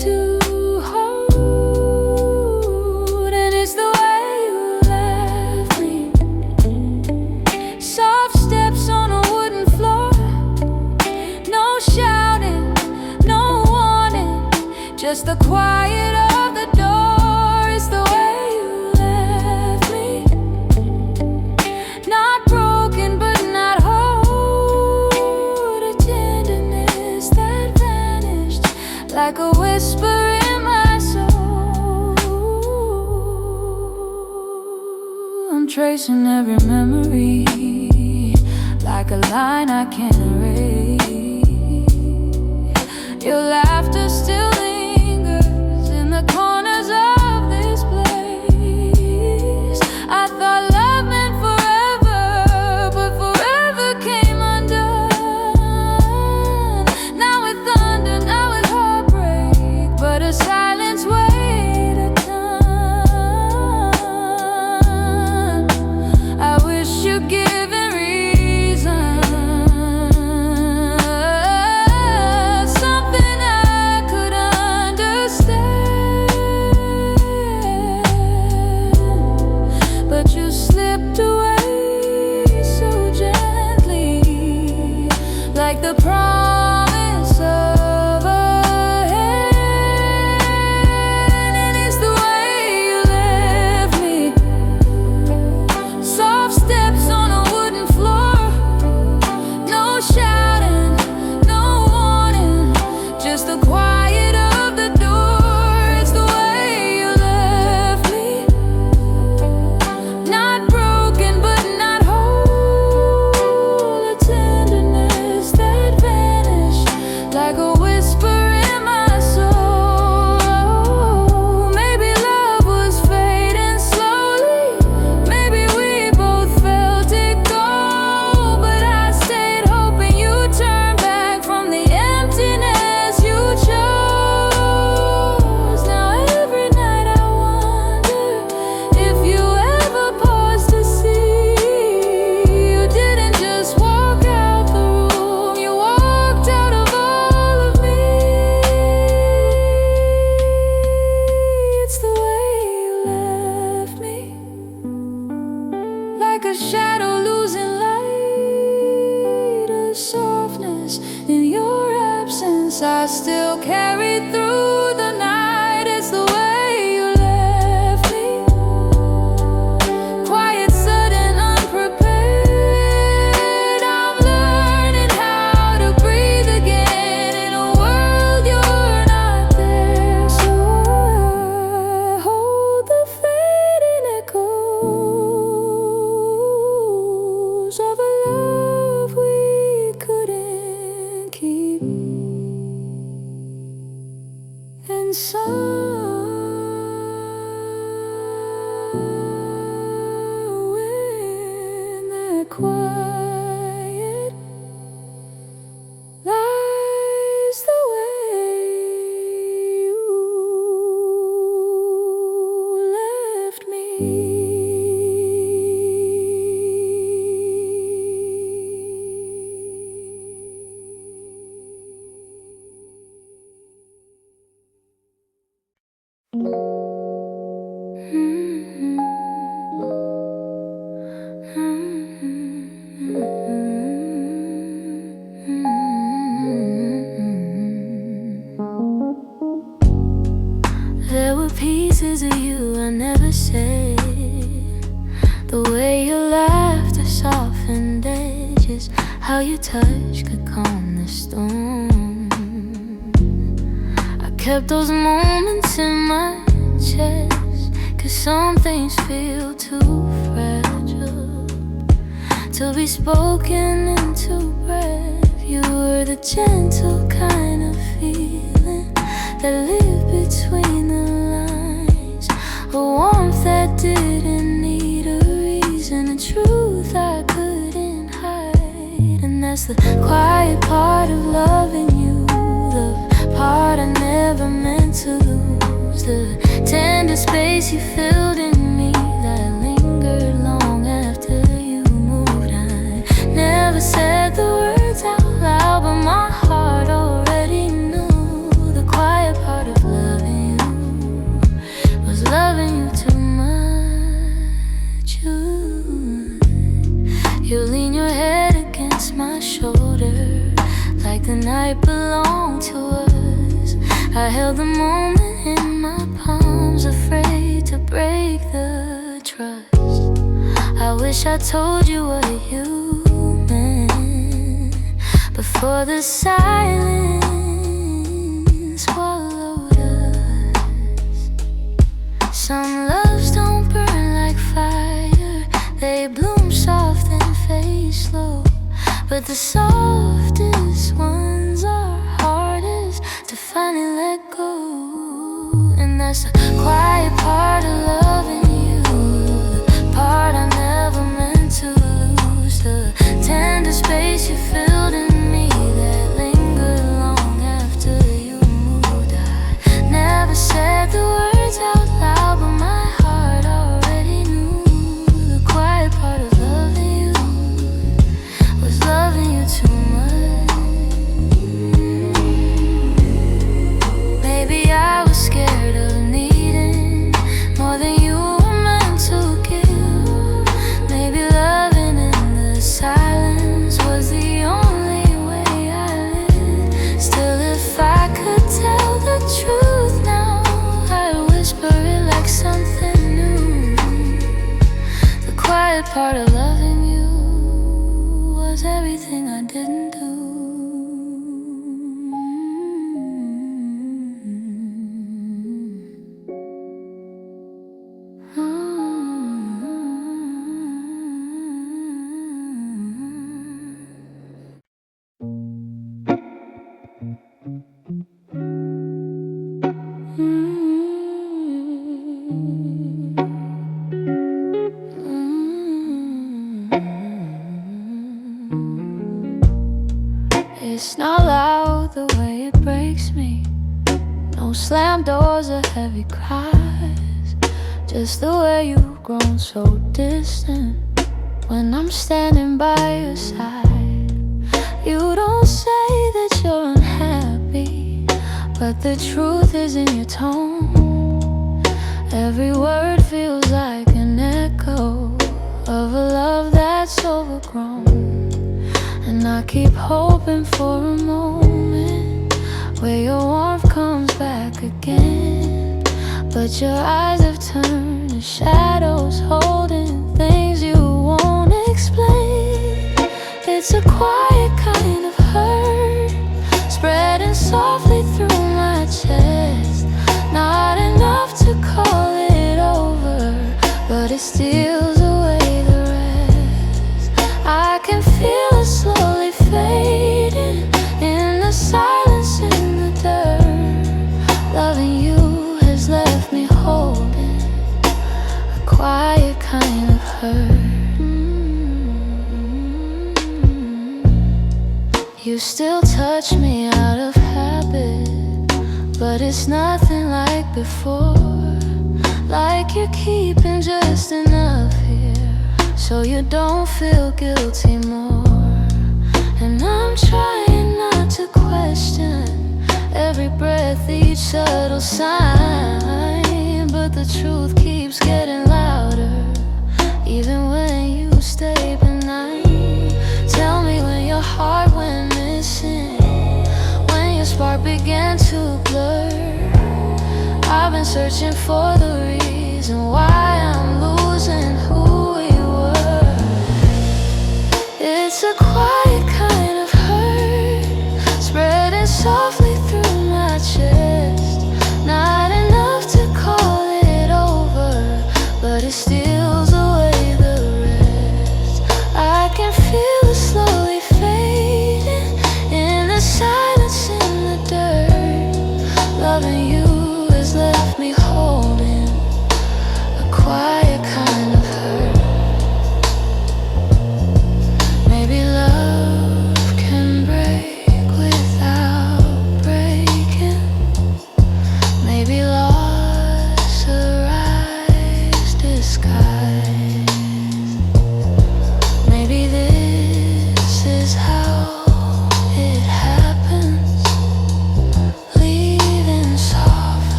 to hold, and it's the way you left me. Soft steps on a wooden floor, no shouting, no warning, just the quiet of the door. It's the way you left me, not broken but not whole. A tenderness that vanished like a whisper in my soul. I'm tracing every memory like a line I can't erase. Your laughter still lingers in the corners of this place. I thought love meant forever, but forever came undone. Now with thunder, now with heartbreak, but a silence weighed a ton. I wish you'd give it reason, something I could understand, but you slipped away so gently, like the promise of a hand. And it's the way you left me, soft steps on a wooden floor, no shouting, no warning, just the quiet of the door. It's the way you left me, not broken but not whole. A tenderness that vanished like a whisper in my soul. Maybe love was fading slowly, maybe we both felt it go, but I stayed hoping you'd turn back from the emptiness you chose. Now every night I wonder if you ever paused to see you didn't just walk out the room, you walked out of all of me. It's the way you left me, like a shadow losing light, a softness in your absence I still carry through the night. It's the way you left me, quiet, sudden, unprepared. I'm learning how to breathe again in a world you're not there. So I hold the fading echoes of a love we couldn't keep, and somewhere in that quiet lies the way you left me. There were pieces of you I never said, the way your laughter softened edges, how your touch could calm the storm. I kept those moments in my chest, 'cause some things feel too fragile to be spoken into breath. You were the gentle kind of feeling that lived between the lines, a warmth that didn't need a reason, a truth I couldn't hide. And that's the quiet part of loving you, the part I never meant to lose, the tender space you filled in me that lingered long after you moved. I never said the words out loud, but my heart already the night belonged to us. I held the moment in my palms, afraid to break the trust. I wish I told you what you meant before the silence swallowed us. Some loves don't burn like fire, they bloom soft and fade slow. But the softest ones are hardest to finally let go. And that's the quiet part of loving you, the part I never meant to lose, the tender space you filled in me that lingered long after you moved. I never said the words out loud, but my heart already knew. The quiet part of loving you was loving you too much. Maybe I was scared of needing more than you were meant to give. Maybe loving in the silence was the only way I lived. Still, if I could tell the truth now, I'd whisper it like something new. The quiet part of loving you was everything I didn't do. It's not loud the way it breaks me, no slam doors or heavy cries, just the way you've grown so distant when I'm standing by your side. You don't say that you're unhappy, but the truth is in your tone. Every word feels like an echo of a love that's overgrown. And I keep hoping for a moment where your warmth comes back again, but your eyes have turned to shadows, holding things you won't explain. It's a quiet kind of hurt, spreading softly through my chest. Not enough to call it over, but it steals away the rest. I can feel it slowly fading in the silence, in the dirt. Loving you has left me holding a quiet kind of hurt. You still touch me out of habit, but it's nothing like before. Like you're keeping just enough here so you don't feel guilty more. And I'm trying not to question every breath, each subtle sign, but the truth keeps getting louder, even when you stay benign. Tell me when your heart went missing, when your spark began to blur. I've been searching for the reason why I'm losing who we were. It's a quiet kind of hurt, spreading softly through my chest. Not enough to call it over, but it steals away the rest. I can feel it slowly fading in the silence, in the dirt. Loving you has left me holding a quiet kind of hurt. Maybe love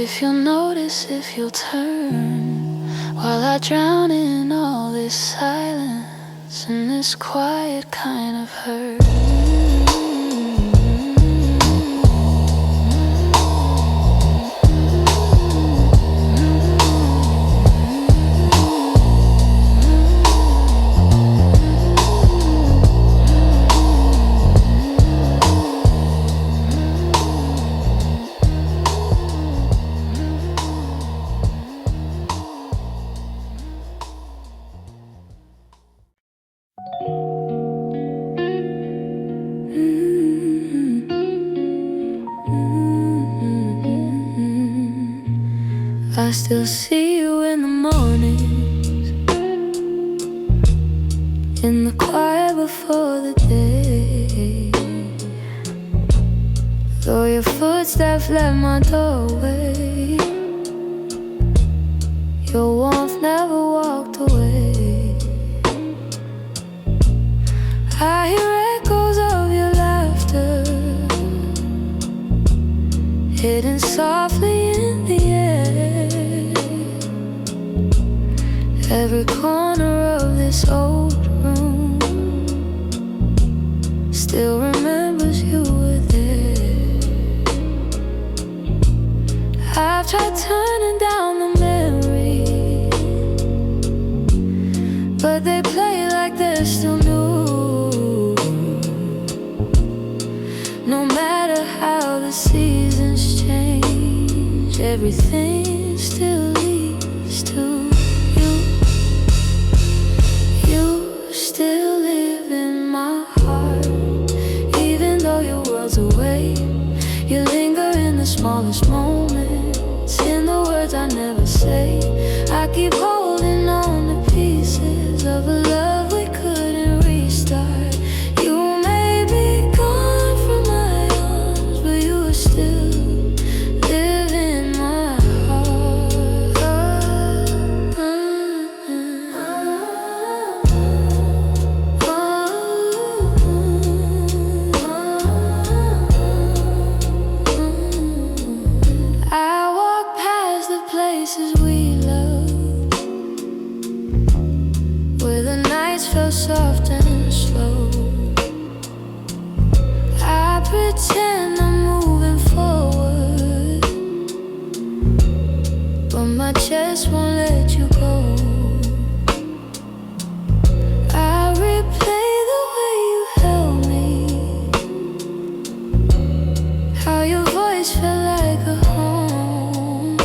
if you'll notice, if you'll turn, while I drown in all this silence and this quiet kind of hurt. I still see you in the mornings, in the quiet before the day. Though your footsteps left my doorway, your warmth never walked away. I hear echoes of your laughter, hidden softly in the air. Every corner of this old room still remembers you were there. I've tried turning down the memories, but they play like they're still new. No matter how the seasons change, everything still leads to still live in my heart. Even though your world's away, you linger in the smallest moments, in the words I never say. I keep holding on to pieces of a love we couldn't restart. You may be gone from my arms, but you are still live in my heart. I walk past the places we loved, where the nights felt soft and slow. I pretend I'm moving forward, but my chest won't let you go. I replay the way you held me, how your voice felt like a home.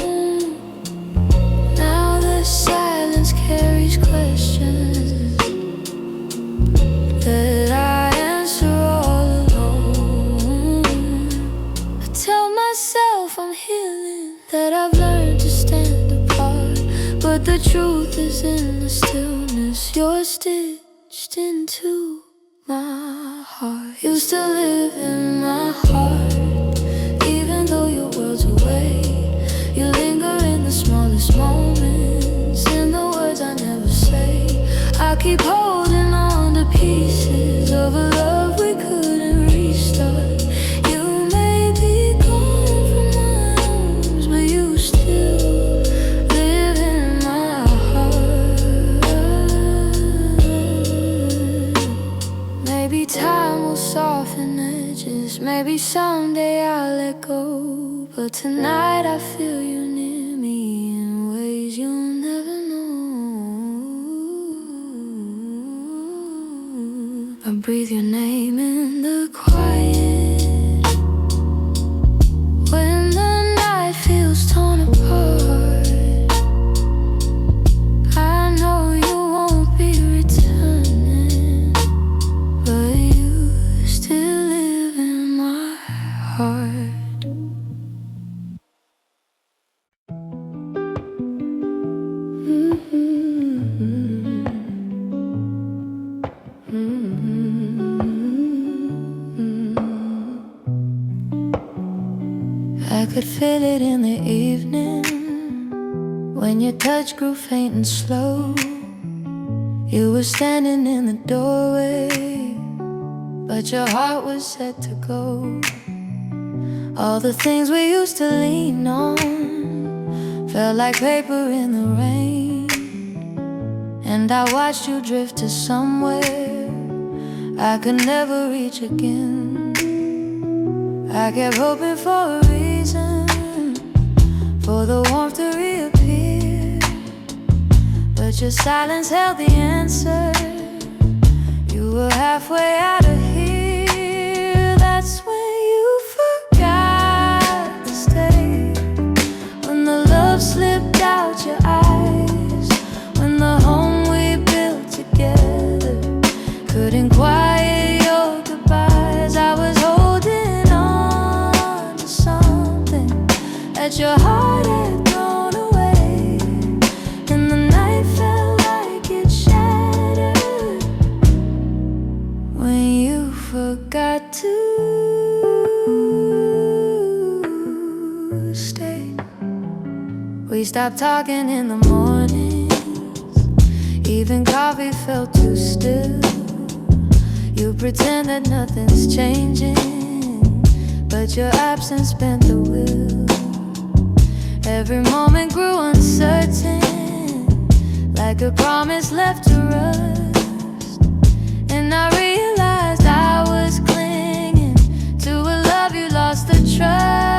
Now the silence carries questions that I answer all alone. I tell myself I'm healing, that I've learned to stand apart, but the truth is in the stillness. You're stitched into my heart. You still live in my heart, even though your world's away. You linger in the smallest moments, in the words I never say. I keep holding on to pieces of a love we couldn't restart. You may be gone from my arms, but you still live in my heart. Maybe time will soften edges, maybe someday I'll let go, but tonight I feel you near me in ways you'll never know. I breathe your name in the quiet, when the night feels torn apart. I know you won't be returning, but you still live in my heart. I could feel it in the evening, when your touch grew faint and slow. You were standing in the doorway, but your heart was set to go. All the things we used to lean on felt like paper in the rain. And I watched you drift to somewhere I could never reach again. I kept hoping for a reason for the warmth to reappear, but your silence held the answer. You were halfway out of here. That's when you forgot to stay. When the love slipped out your eyes, when the home we built together couldn't quiet your goodbyes. I was holding on to something that your heart had thrown away, and the night felt like it shattered when you forgot to stay. We stopped talking in the mornings, even coffee felt too still. You pretend that nothing's changing, but your absence bent the wheel. Every moment grew uncertain, like a promise left to rust. And I realized I was clinging to a love you lost the trust.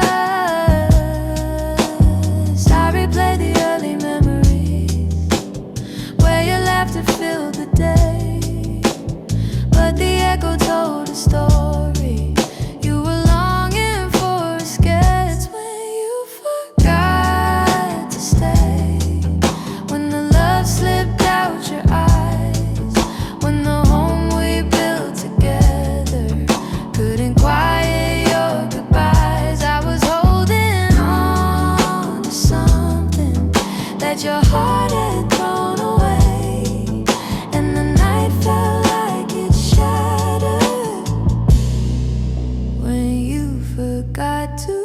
I replay the early memories where your laughter filled the day, but the echo told a story. You were longing for escape. It's when you forgot to stay, when the love slipped out your eyes, when the home we built together couldn't quiet your goodbyes. I was holding on to something that your heart had thrown away, and the night felt like it shattered when you forgot to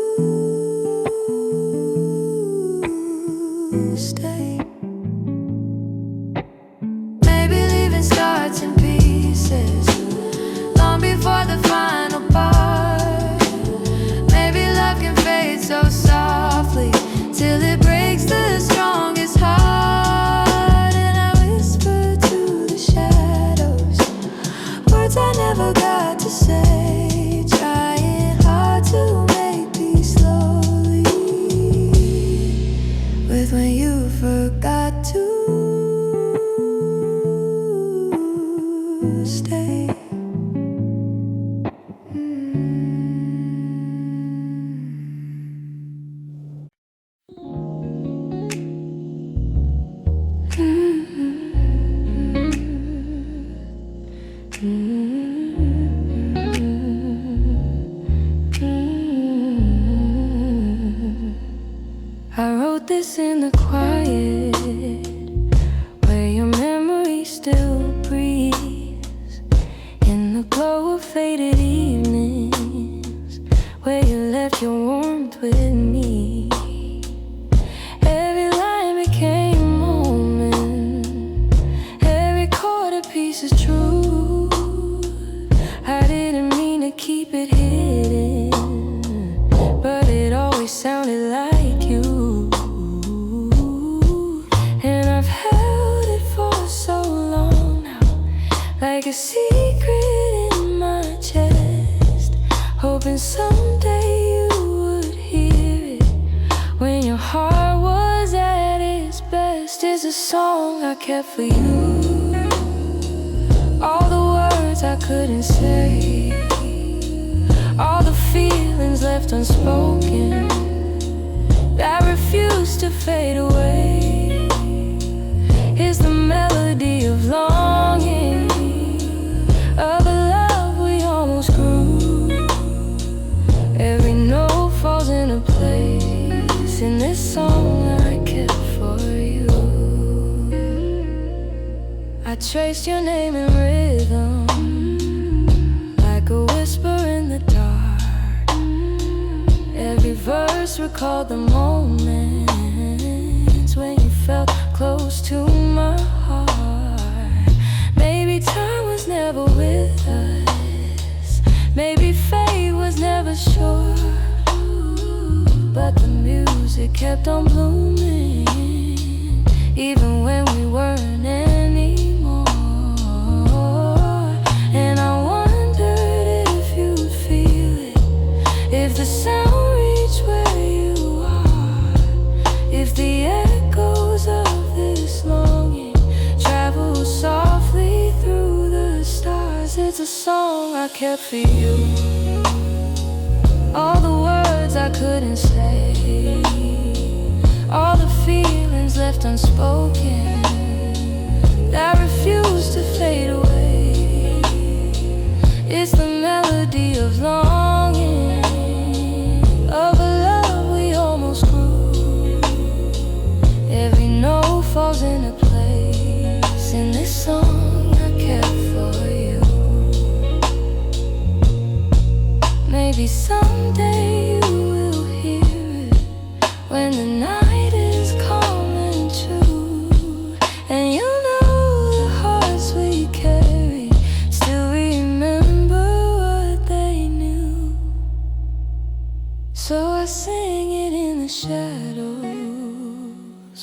stay. Maybe leaving starts in pieces long before the final part. Maybe love can fade so softly till it breaks the strongest heart. And I whisper to the shadows words I never got to say, trying hard to make peace slowly with when you forgot to stay. I wrote this in the quiet, where your memory still breathes, in the glow of faded evenings, where you left your warmth with me. Every line became a moment, every chord a piece of truth. I didn't mean to keep it hidden, but it always sounded like you. And I've held it for so long now, like a secret in my chest, hoping someday you would hear it when your heart was at its best. It's a song I kept for you, all the words I couldn't say, all the feelings left unspoken that refuse to fade away. Here's the melody of longing, of a love we almost grew. Every note falls into place in this song I kept for you. I traced your name in rhythm, like a whisper in the dark. Every verse recalled the moments when you felt close to my heart. Maybe time was never with us, maybe fate was never sure, but the music it kept on blooming, even when we weren't anymore. And I wondered if you'd feel it, if the sound reached where you are, if the echoes of this longing travel softly through the stars. It's a song I kept for you, all the words I couldn't say, all the feelings left unspoken that refuse to fade away. It's the melody of longing, of a love we almost grew. Every note falls into place in this song I kept for you. Maybe someday you will hear it when the night is calm and true, and you'll know the hearts we carry still remember what they knew. So I sing it in the shadows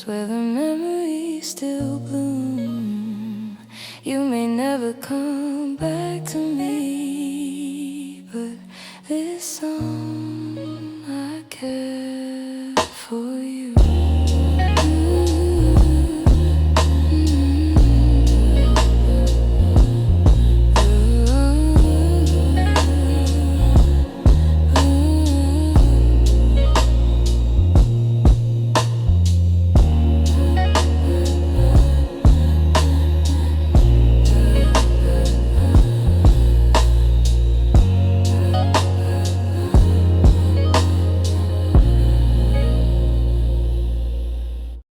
where the memories still bloom. You may never come back to me,